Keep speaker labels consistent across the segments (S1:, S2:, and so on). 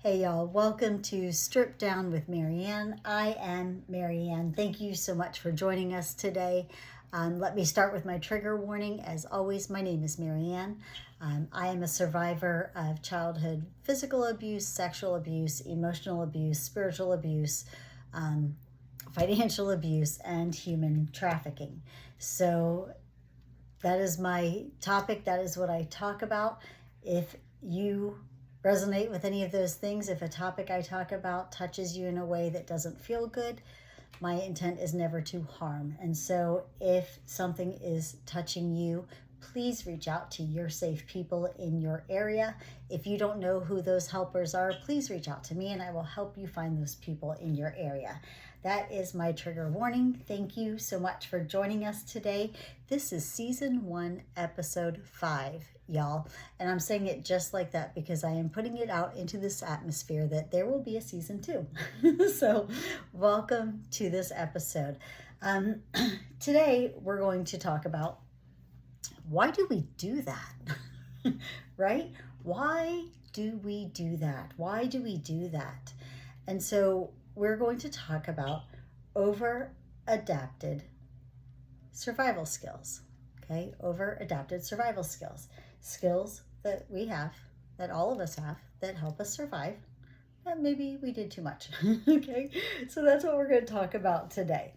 S1: Hey y'all, welcome to Strip Down with Marianne. I am Marianne. Thank you so much for joining us today. Let me start with my trigger warning. As always, my name is Marianne. I am a survivor of childhood physical abuse, sexual abuse, emotional abuse, spiritual abuse, financial abuse, and human trafficking. So that is my topic. That is what I talk about. If you resonate with any of those things, if a topic I talk about touches you in a way that doesn't feel good, my intent is never to harm. And so if something is touching you, please reach out to your safe people in your area. If you don't know who those helpers are, please reach out to me and I will help you find those people in your area. That is my trigger warning. Thank you so much for joining us today. This is season 1, episode 5, y'all. And I'm saying it just like that because I am putting it out into this atmosphere that there will be a season 2. So welcome to this episode. Today we're going to talk about why do we do that, right? Why do we do that? Why do we do that? And so we're going to talk about over-adapted survival skills, okay? Over-adapted survival skills. Skills that we have, that all of us have, that help us survive. And maybe we did too much, okay? So that's what we're going to talk about today.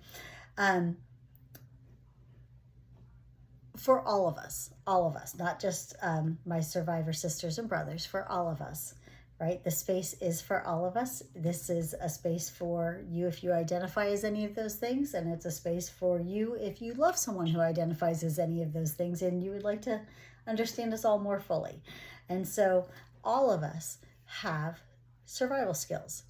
S1: For all of us, not just my survivor sisters and brothers, for all of us, right? The space is for all of us. This is a space for you if you identify as any of those things, and it's a space for you if you love someone who identifies as any of those things and you would like to understand us all more fully. And so all of us have survival skills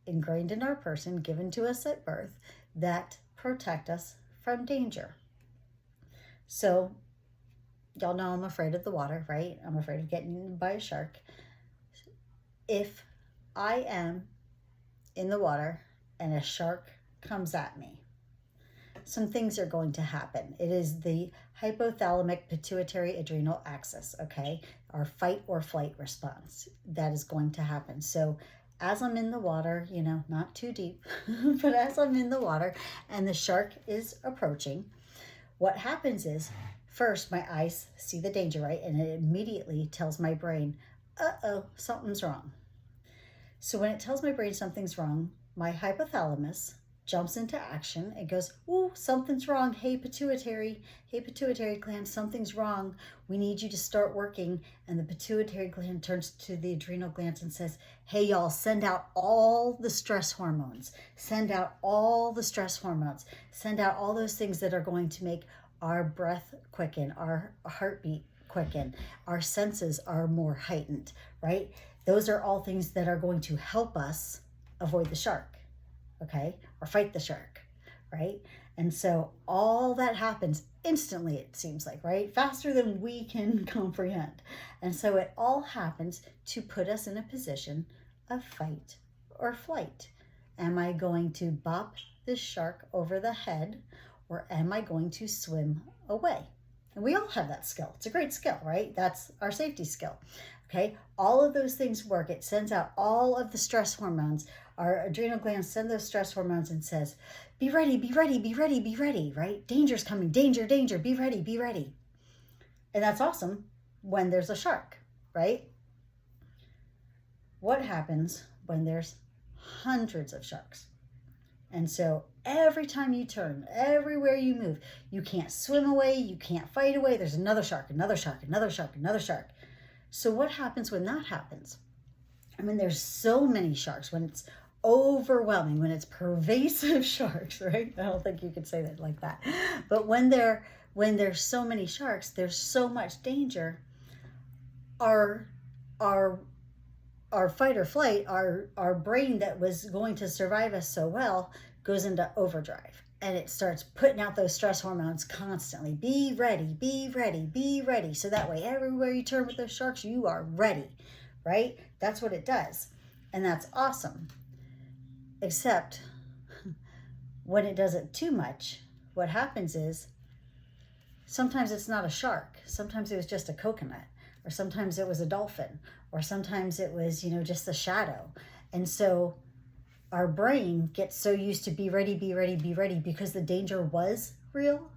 S1: ingrained in our person, given to us at birth, that protect us from danger. So y'all know I'm afraid of the water, right? I'm afraid of getting eaten by a shark. If I am in the water and a shark comes at me, some things are going to happen. It is the hypothalamic pituitary adrenal axis, okay? Our fight or flight response that is going to happen. So as I'm in the water, not too deep, but as I'm in the water and the shark is approaching, what happens is, first, my eyes see the danger, right? And it immediately tells my brain, uh-oh, something's wrong. So when it tells my brain something's wrong, my hypothalamus jumps into action and goes, ooh, something's wrong. Hey, pituitary gland, something's wrong. We need you to start working. And the pituitary gland turns to the adrenal glands and says, hey, y'all, send out all the stress hormones. Send out all the stress hormones. Send out all those things that are going to make our breath quicken, our heartbeat quicken, our senses are more heightened, right? Those are all things that are going to help us avoid the shark, okay? Or fight the shark, right? And so all that happens instantly, it seems like, right? Faster than we can comprehend. And so it all happens to put us in a position of fight or flight. Am I going to bop this shark over the head, or am I going to swim away? And we all have that skill. It's a great skill, right? That's our safety skill, okay? All of those things work. It sends out all of the stress hormones. Our adrenal glands send those stress hormones and says, be ready, be ready, be ready, be ready, right? Danger's coming, danger, danger, be ready, be ready. And that's awesome when there's a shark, right? What happens when there's hundreds of sharks? And so every time you turn, everywhere you move, you can't swim away, you can't fight away. There's another shark, another shark, another shark, another shark. So what happens when that happens? I mean, there's so many sharks, when it's overwhelming, when it's pervasive sharks, right? I don't think you could say that like that. But when there's so many sharks, there's so much danger. Our fight or flight, our brain that was going to survive us so well goes into overdrive, and it starts putting out those stress hormones constantly. Be ready, be ready, be ready. So that way, everywhere you turn with those sharks, you are ready, right? That's what it does. And that's awesome. Except when it does it too much, what happens is sometimes it's not a shark. Sometimes it was just a coconut, or sometimes it was a dolphin, or sometimes it was, just a shadow. And so our brain gets so used to be ready, be ready, be ready, because the danger was real,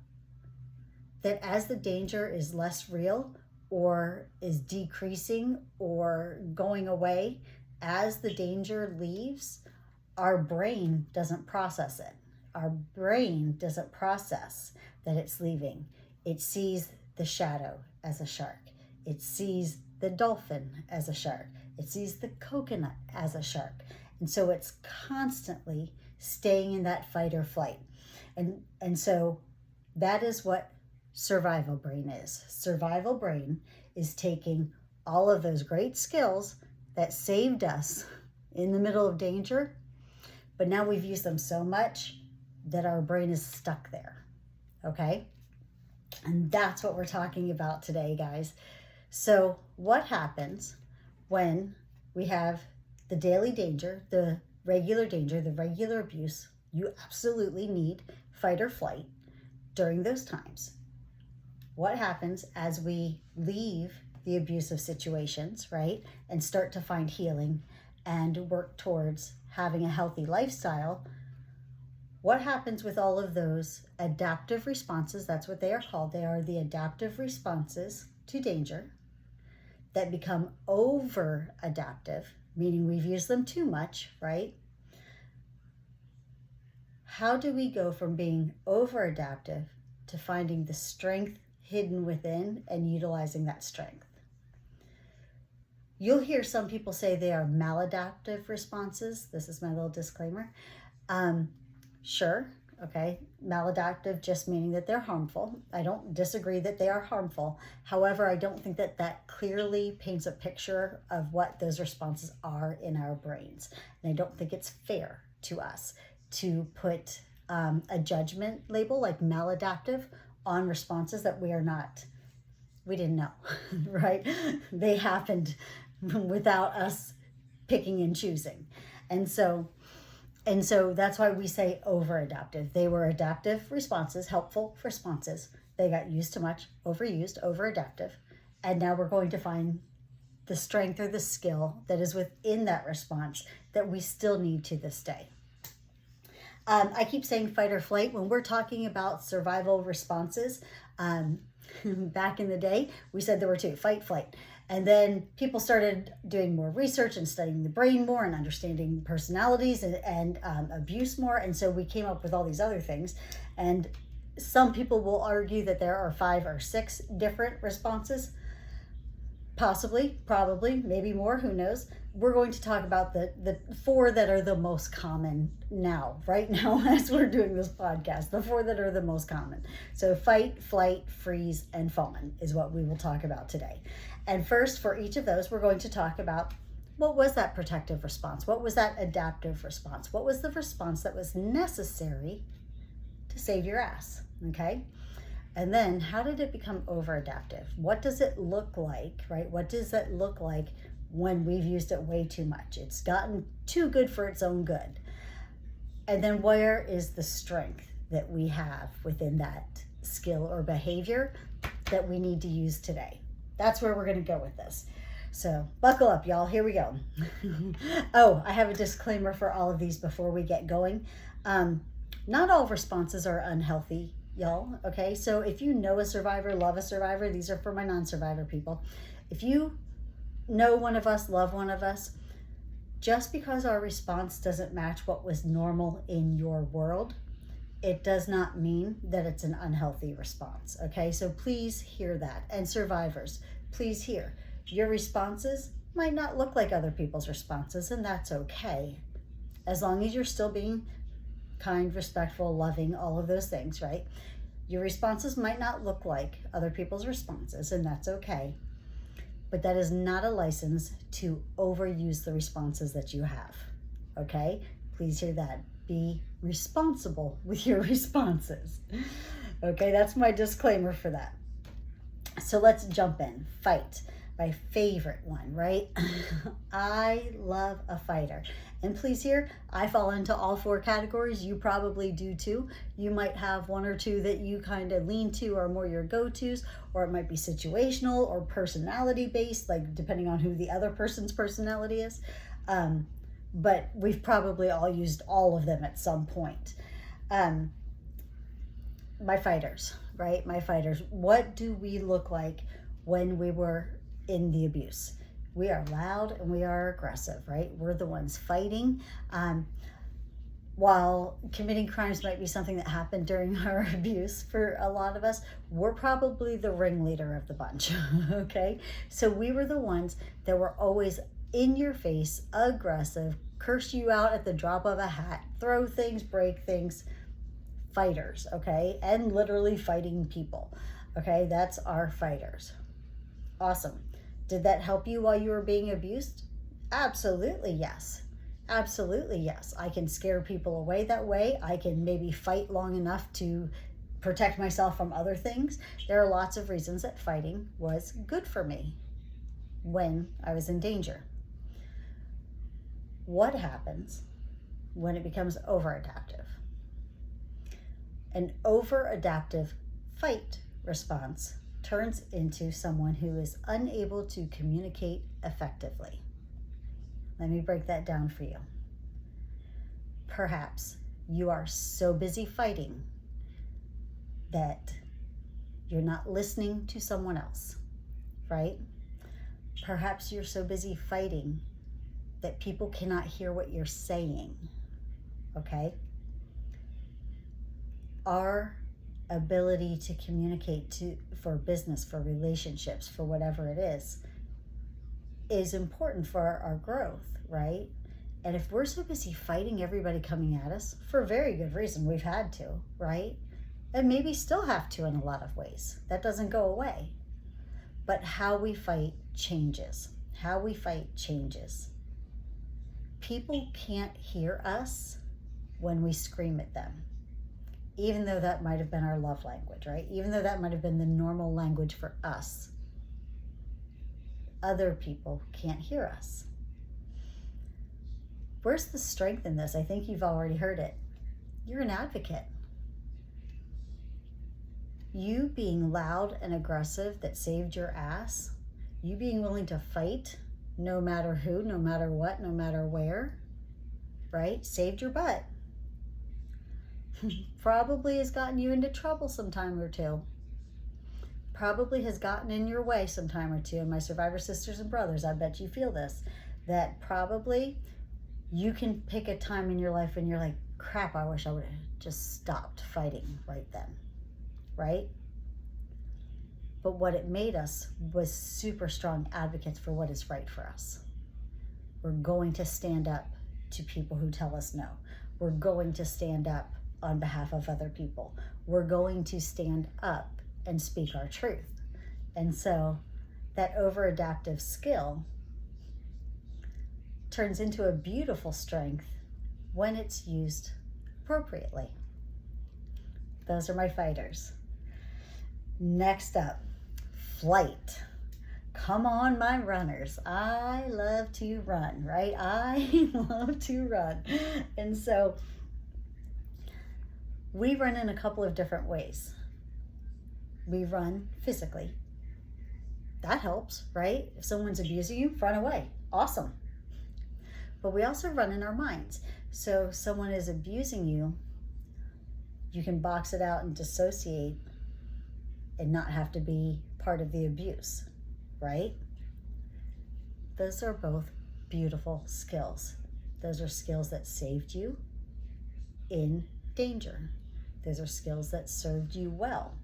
S1: that as the danger is less real or is decreasing or going away, as the danger leaves, our brain doesn't process it. Our brain doesn't process that it's leaving. It sees the shadow as a shark. It sees the dolphin as a shark. It sees the coconut as a shark. And so it's constantly staying in that fight or flight. And so that is what survival brain is. Survival brain is taking all of those great skills that saved us in the middle of danger, but now we've used them so much that our brain is stuck there, okay? And that's what we're talking about today, guys. So what happens when we have the daily danger, the regular danger, the regular abuse? You absolutely need fight or flight during those times. What happens as we leave the abusive situations, right, and start to find healing and work towards having a healthy lifestyle? What happens with all of those adaptive responses? That's what they are called. They are the adaptive responses to danger that become over adaptive, meaning we've used them too much, right? How do we go from being over adaptive to finding the strength hidden within and utilizing that strength? You'll hear some people say they are maladaptive responses. This is my little disclaimer. Sure, okay, maladaptive just meaning that they're harmful. I don't disagree that they are harmful. However, I don't think that that clearly paints a picture of what those responses are in our brains. And I don't think it's fair to us to put a judgment label like maladaptive on responses that we didn't know, right? They happened without us picking and choosing. And so that's why we say over adaptive. They were adaptive responses, helpful responses. They got used too much, overused, over adaptive. And now we're going to find the strength or the skill that is within that response that we still need to this day. I keep saying fight or flight when we're talking about survival responses. Back in the day, we said there were two, fight, flight. And then people started doing more research and studying the brain more and understanding personalities and abuse more. And so we came up with all these other things. And some people will argue that there are 5 or 6 different responses. Possibly, probably, maybe more, who knows? We're going to talk about the 4 that are the most common right now, as we're doing this podcast, the 4 that are the most common. So fight, flight, freeze, and fawn is what we will talk about today. And first, for each of those, we're going to talk about what was that protective response? What was that adaptive response? What was the response that was necessary to save your ass, okay? And then how did it become over-adaptive? What does it look like, right? What does it look like when we've used it way too much? It's gotten too good for its own good. And then where is the strength that we have within that skill or behavior that we need to use today? That's where we're going to go with this. So buckle up, y'all. Here we go. Oh, I have a disclaimer for all of these before we get going. Not all responses are unhealthy, y'all. Okay, so if you know a survivor, love a survivor, these are for my non-survivor people. If you know one of us, love one of us, just because our response doesn't match what was normal in your world, it does not mean that it's an unhealthy response, okay? So please hear that. And survivors, please hear. Your responses might not look like other people's responses, and that's okay. As long as you're still being kind, respectful, loving, all of those things, right? Your responses might not look like other people's responses, and that's okay. But that is not a license to overuse the responses that you have, okay? Please hear that. Be responsible with your responses. Okay, that's my disclaimer for that. So let's jump in. Fight. My favorite one, right? I love a fighter. And please hear, I fall into all four categories. You probably do too. You might have one or two that you kind of lean to or more your go-tos, or it might be situational or personality based, like depending on who the other person's personality is. But we've probably all used all of them at some point. My fighters, right? My fighters. What do we look like when we were in the abuse? We are loud and we are aggressive, right? We're the ones fighting. While committing crimes might be something that happened during our abuse for a lot of us, we're probably the ringleader of the bunch, okay? So we were the ones that were always in your face, aggressive, curse you out at the drop of a hat, throw things, break things, fighters, okay? And literally fighting people, okay? That's our fighters. Awesome. Did that help you while you were being abused? Absolutely yes. Absolutely yes. I can scare people away that way. I can maybe fight long enough to protect myself from other things. There are lots of reasons that fighting was good for me when I was in danger. What happens when it becomes over-adaptive? An over-adaptive fight response turns into someone who is unable to communicate effectively. Let me break that down for you. Perhaps you are so busy fighting that you're not listening to someone else, right? Perhaps you're so busy fighting that people cannot hear what you're saying, okay? Our ability to communicate for business, for relationships, for whatever it is important for our growth, right? And if we're so busy fighting everybody coming at us, for very good reason, we've had to, right? And maybe still have to in a lot of ways. That doesn't go away. But how we fight changes. How we fight changes. People can't hear us when we scream at them, even though that might have been our love language, right? Even though that might have been the normal language for us. Other people can't hear us. Where's the strength in this? I think you've already heard it. You're an advocate. You being loud and aggressive that saved your ass, you being willing to fight no matter who, no matter what, no matter where, right? Saved your butt. Probably has gotten you into trouble sometime or two. Probably has gotten in your way sometime or two. And my survivor sisters and brothers, I bet you feel this, that probably you can pick a time in your life when you're like, crap, I wish I would have just stopped fighting right then, right? But what it made us was super strong advocates for what is right for us. We're going to stand up to people who tell us no. We're going to stand up on behalf of other people. We're going to stand up and speak our truth. And so that over-adaptive skill turns into a beautiful strength when it's used appropriately. Those are my fighters. Next up, flight. Come on, my runners. I love to run, right? I love to run. And so we run in a couple of different ways. We run physically. That helps, right? If someone's abusing you, run away. Awesome. But we also run in our minds. So if someone is abusing you, you can box it out and dissociate and not have to be part of the abuse, right? Those are both beautiful skills. Those are skills that saved you in danger. Those are skills that served you well.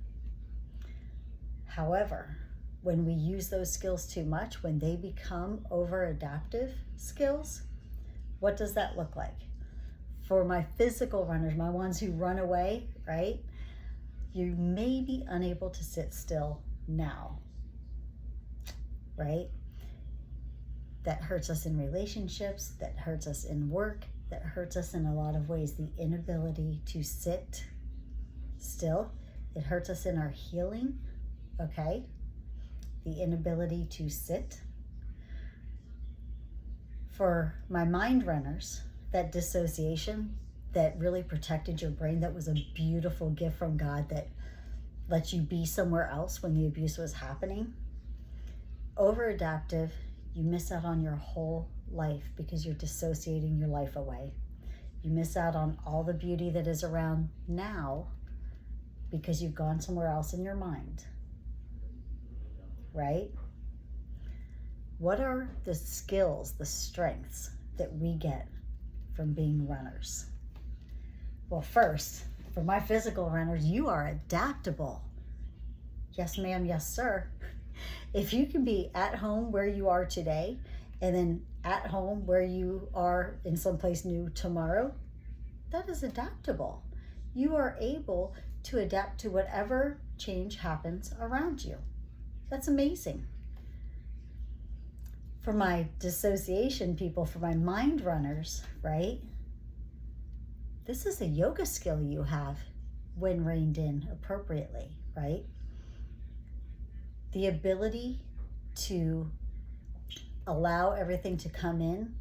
S1: However, when we use those skills too much, when they become over-adaptive skills, what does that look like? For my physical runners, my ones who run away, right? You may be unable to sit still now, right? That hurts us in relationships, that hurts us in work, that hurts us in a lot of ways. The inability to sit still, it hurts us in our healing, okay? the inability to sit. For my mind runners, that dissociation that really protected your brain, that was a beautiful gift from God that lets you be somewhere else when the abuse was happening. Over-adaptive, you miss out on your whole life because you're dissociating your life away. You miss out on all the beauty that is around now because you've gone somewhere else in your mind, right? What are the skills, the strengths that we get from being runners? Well, first, for my physical runners, you are adaptable. Yes, ma'am, yes, sir. If you can be at home where you are today and then at home where you are in someplace new tomorrow, that is adaptable. You are able to adapt to whatever change happens around you. That's amazing. For my dissociation people, for my mind runners, right? This is a yoga skill you have when reined in appropriately, right? The ability to allow everything to come in,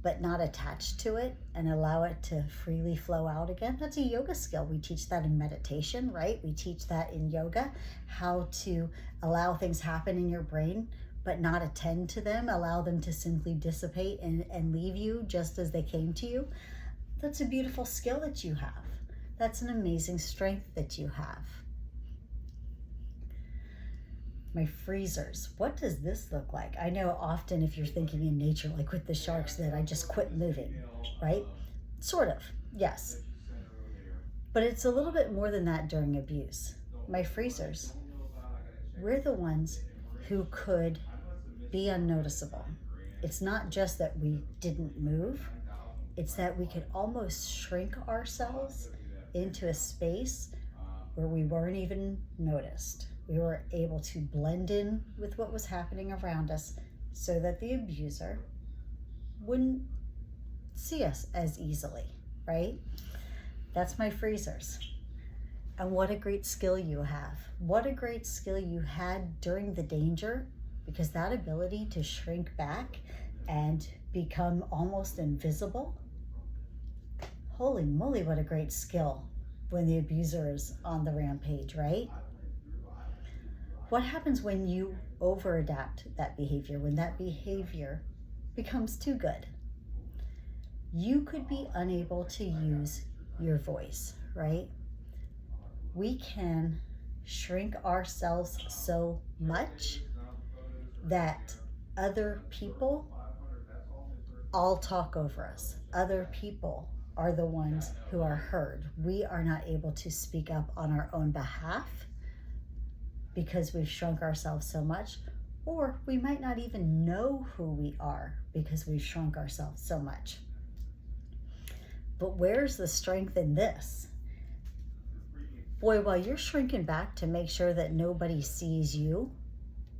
S1: but not attach to it and allow it to freely flow out again. That's a yoga skill. We teach that in meditation, right? We teach that in yoga, how to allow things happen in your brain, but not attend to them, allow them to simply dissipate and leave you just as they came to you. That's a beautiful skill that you have. That's an amazing strength that you have. My freezers, what does this look like? I know often if you're thinking in nature, like with the sharks, that I just quit moving, right? Sort of, yes. But it's a little bit more than that during abuse. My freezers, we're the ones who could be unnoticeable. It's not just that we didn't move, it's that we could almost shrink ourselves into a space where we weren't even noticed. We were able to blend in with what was happening around us so that the abuser wouldn't see us as easily, right? That's my freezers. And what a great skill you have. What a great skill you had during the danger, because that ability to shrink back and become almost invisible, holy moly, what a great skill when the abuser is on the rampage, right? What happens when you over-adapt that behavior, when that behavior becomes too good? You could be unable to use your voice, right? We can shrink ourselves so much that other people all talk over us. Other people are the ones who are heard. We are not able to speak up on our own behalf because we've shrunk ourselves so much, or we might not even know who we are because we've shrunk ourselves so much. But where's the strength in this? Boy, while you're shrinking back to make sure that nobody sees you,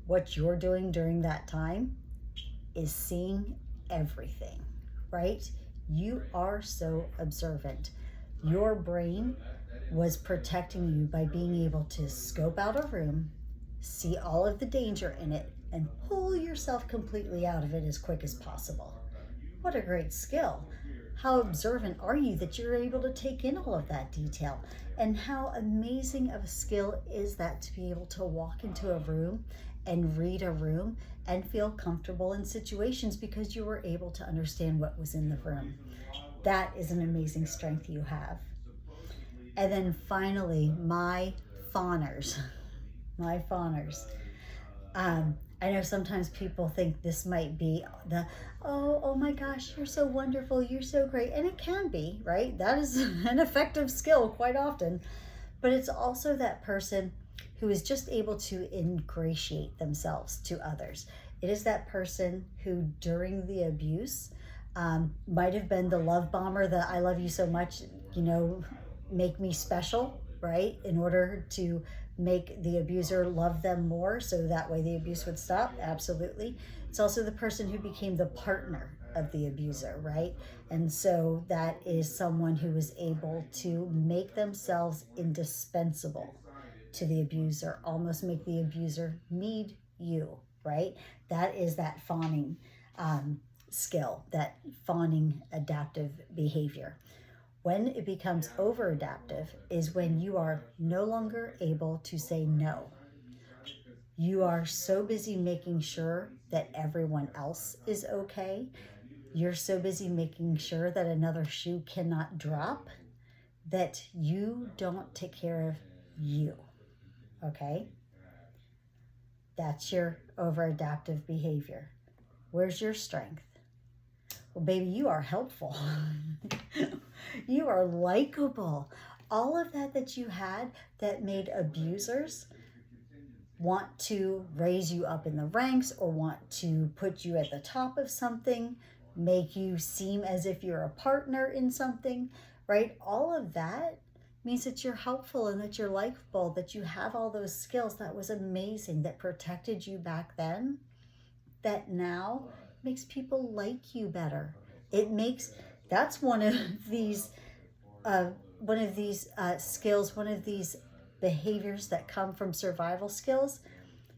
S1: what you're doing during that time is seeing everything, right? You are so observant. Your brain was protecting you by being able to scope out a room, see all of the danger in it, and pull yourself completely out of it as quick as possible. What a great skill. How observant are you that you're able to take in all of that detail? And how amazing of a skill is that to be able to walk into a room and read a room and feel comfortable in situations because you were able to understand what was in the room. That is an amazing strength you have. And then finally, my fawners. My fawners. I know sometimes people think this might be the, oh my gosh, you're so wonderful, you're so great. And it can be, right? That is an effective skill quite often. But it's also that person who is just able to ingratiate themselves to others. It is that person who during the abuse might have been the love bomber, the I love you so much, make me special, right? In order to make the abuser love them more so that way the abuse would stop. Absolutely. It's also the person who became the partner of the abuser, right? And so that is someone who was able to make themselves indispensable to the abuser, almost make the abuser need you, right? That is that fawning skill, that fawning adaptive behavior. When it becomes over adaptive is when you are no longer able to say no. You are so busy making sure that everyone else is okay. You're so busy making sure that another shoe cannot drop that you don't take care of you. Okay? That's your over adaptive behavior. Where's your strength? Well, baby, you are helpful. You are likable. All of that you had that made abusers want to raise you up in the ranks or want to put you at the top of something, make you seem as if you're a partner in something, right? All of that means that you're helpful and that you're likable, that you have all those skills. That was amazing, that protected you back then, that now makes people like you better. It makes, that's one of these skills, one of these behaviors that come from survival skills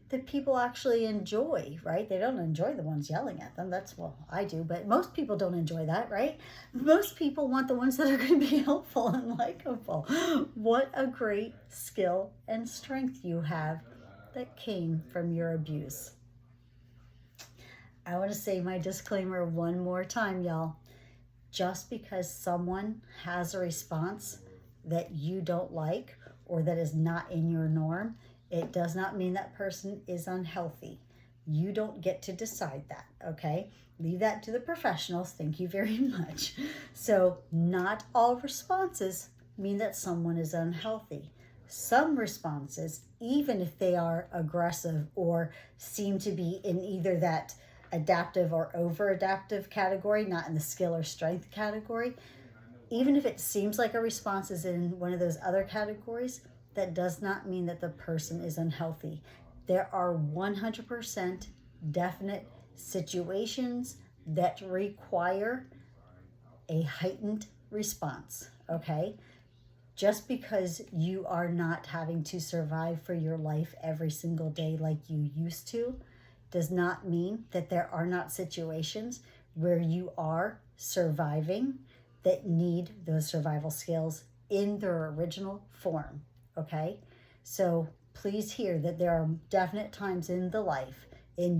S1: that people actually enjoy, right? They don't enjoy the ones yelling at them. That's, well, I do, but most people don't enjoy that, right? Most people want the ones that are going to be helpful and likable. What a great skill and strength you have that came from your abuse. I want to say my disclaimer one more time, y'all. Just because someone has a response that you don't like or that is not in your norm, it does not mean that person is unhealthy. You don't get to decide that, okay? Leave that to the professionals. Thank you very much. So not all responses mean that someone is unhealthy. Some responses, even if they are aggressive or seem to be in either that adaptive or over adaptive category, not in the skill or strength category, even if it seems like a response is in one of those other categories, that does not mean that the person is unhealthy. There are 100% definite situations that require a heightened response, okay? Just because you are not having to survive for your life every single day like you used to, does not mean that there are not situations where you are surviving that need those survival skills in their original form, okay? So please hear that there are definite times in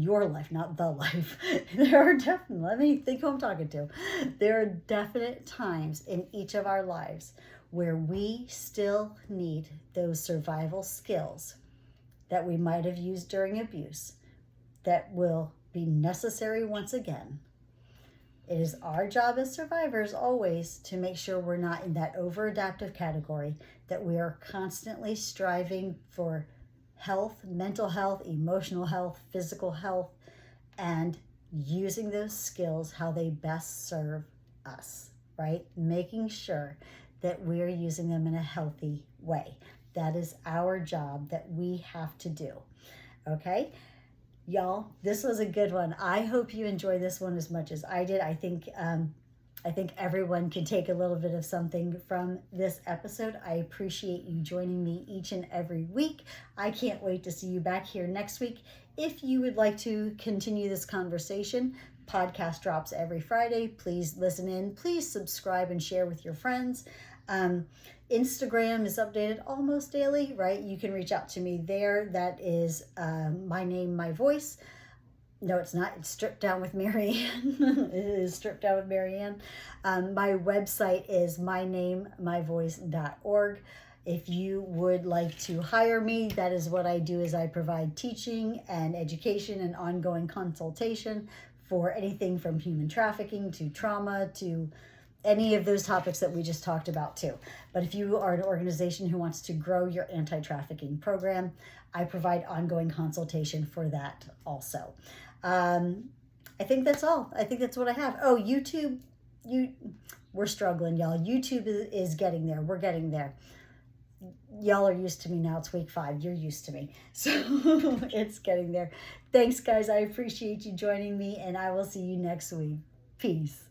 S1: your life, not the life. There are definite, let me think who I'm talking to. There are definite times in each of our lives where we still need those survival skills that we might have used during abuse that will be necessary once again. It is our job as survivors always to make sure we're not in that over-adaptive category, that we are constantly striving for health, mental health, emotional health, physical health, and using those skills how they best serve us, right? Making sure that we're using them in a healthy way. That is our job that we have to do, okay? Y'all, this was a good one. I hope you enjoy this one as much as I did. I think everyone can take a little bit of something from this episode. I appreciate you joining me each and every week. I can't wait to see you back here next week. If you would like to continue this conversation, podcast drops every Friday. Please listen in. Please subscribe and share with your friends. Instagram is updated almost daily, right? You can reach out to me there. That is my name, my voice. No, it's not. It's Stripped Down with Marianne. It is Stripped Down with Marianne. My website is mynamemyvoice.org. If you would like to hire me, that is what I do, is I provide teaching and education and ongoing consultation for anything from human trafficking to trauma to any of those topics that we just talked about too. But if you are an organization who wants to grow your anti-trafficking program, I provide ongoing consultation for that also. I think that's all. I think that's what I have. Oh, YouTube, we're struggling, y'all. YouTube is getting there. We're getting there. Y'all are used to me now. It's week 5. You're used to me. So it's getting there. Thanks, guys. I appreciate you joining me, and I will see you next week. Peace.